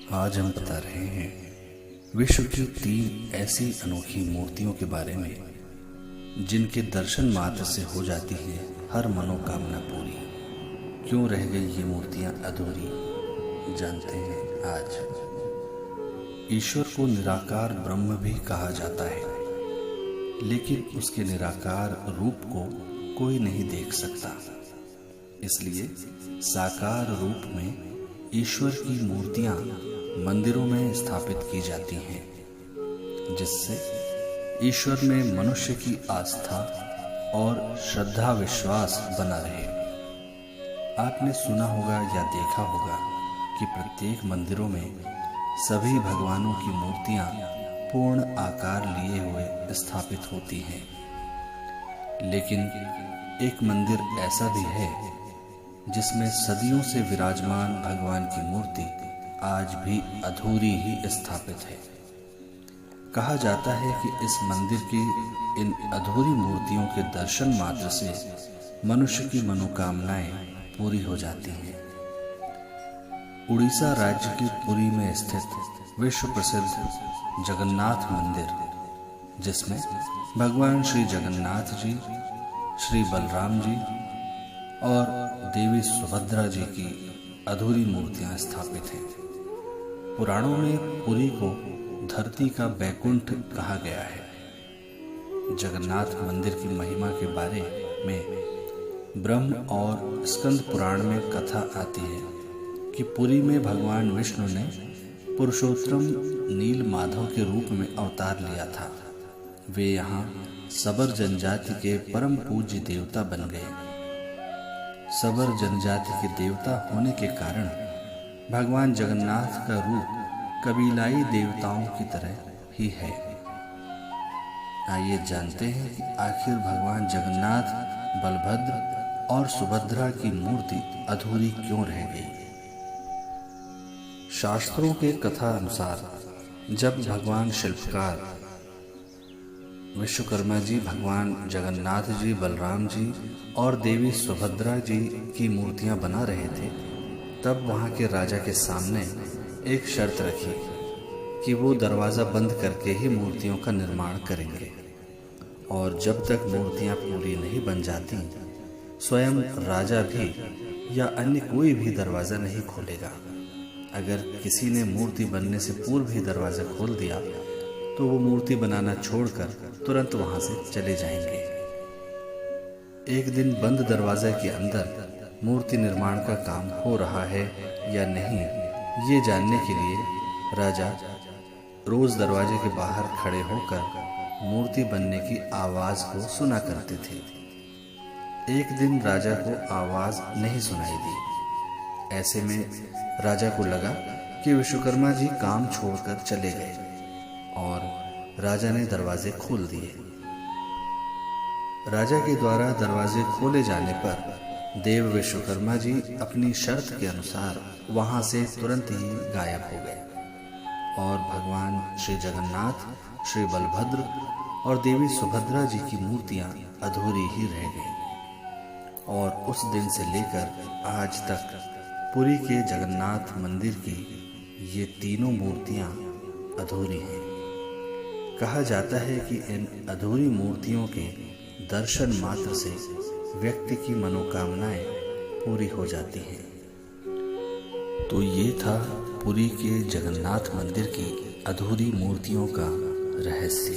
आज हम बता रहे हैं विश्व की 3 ऐसी अनोखी मूर्तियों के बारे में जिनके दर्शन मात्र से हो जाती है हर मनोकामना पूरी। क्यों रह गई ये मूर्तियां अधूरी, जानते हैं आज। ईश्वर को निराकार ब्रह्म भी कहा जाता है, लेकिन उसके निराकार रूप को कोई नहीं देख सकता। इसलिए साकार रूप में ईश्वर की मूर्तियां मंदिरों में स्थापित की जाती हैं, जिससे ईश्वर में मनुष्य की आस्था और श्रद्धा विश्वास बना रहे। आपने सुना होगा या देखा होगा कि प्रत्येक मंदिरों में सभी भगवानों की मूर्तियां पूर्ण आकार लिए हुए स्थापित होती हैं, लेकिन एक मंदिर ऐसा भी है जिसमें सदियों से विराजमान भगवान की मूर्ति आज भी अधूरी ही स्थापित है। कहा जाता है कि इस मंदिर की इन अधूरी मूर्तियों के दर्शन मात्र से मनुष्य की मनोकामनाएं पूरी हो जाती हैं। उड़ीसा राज्य की पुरी में स्थित विश्व प्रसिद्ध जगन्नाथ मंदिर, जिसमें भगवान श्री जगन्नाथ जी, श्री बलराम जी और देवी सुभद्रा जी की अधूरी मूर्तियां स्थापित हैं। पुराणों में पुरी को धरती का बैकुंठ कहा गया है। जगन्नाथ मंदिर की महिमा के बारे में ब्रह्म और स्कंद पुराण में कथा आती है कि पुरी में भगवान विष्णु ने पुरुषोत्तम नील माधव के रूप में अवतार लिया था। वे यहाँ सबर जनजाति के परम पूज्य देवता बन गए। सबर जनजाति के देवता होने के कारण भगवान जगन्नाथ का रूप कबीलाई देवताओं की तरह ही है। आइए जानते हैं कि आखिर भगवान जगन्नाथ, बलभद्र और सुभद्रा की मूर्ति अधूरी क्यों रह गई। शास्त्रों के कथा अनुसार जब भगवान शिल्पकार विश्वकर्मा जी भगवान जगन्नाथ जी, बलराम जी और देवी सुभद्रा जी की मूर्तियां बना रहे थे, तब वहां के राजा के सामने एक शर्त रखी कि वो दरवाज़ा बंद करके ही मूर्तियों का निर्माण करेंगे, और जब तक मूर्तियां पूरी नहीं बन जाती स्वयं राजा भी या अन्य कोई भी दरवाज़ा नहीं खोलेगा। अगर किसी ने मूर्ति बनने से पूर्व ही दरवाज़ा खोल दिया तो वो मूर्ति बनाना छोड़कर तुरंत वहां से चले जाएंगे। एक दिन बंद दरवाजे के अंदर मूर्ति निर्माण का काम हो रहा है या नहीं, ये जानने के लिए राजा रोज दरवाजे के बाहर खड़े होकर मूर्ति बनने की आवाज को सुना करते थे। एक दिन राजा को आवाज नहीं सुनाई दी। ऐसे में राजा को लगा कि विश्वकर्मा जी काम छोड़कर चले गए और राजा ने दरवाजे खोल दिए। राजा के द्वारा दरवाजे खोले जाने पर देव विश्वकर्मा जी अपनी शर्त के अनुसार वहां से तुरंत ही गायब हो गए और भगवान श्री जगन्नाथ, श्री बलभद्र और देवी सुभद्रा जी की मूर्तियां अधूरी ही रह गईं। और उस दिन से लेकर आज तक पुरी के जगन्नाथ मंदिर की ये तीनों मूर्तियां अधूरी हैं। कहा जाता है कि इन अधूरी मूर्तियों के दर्शन मात्र से व्यक्ति की मनोकामनाएं पूरी हो जाती हैं। तो ये था पुरी के जगन्नाथ मंदिर की अधूरी मूर्तियों का रहस्य।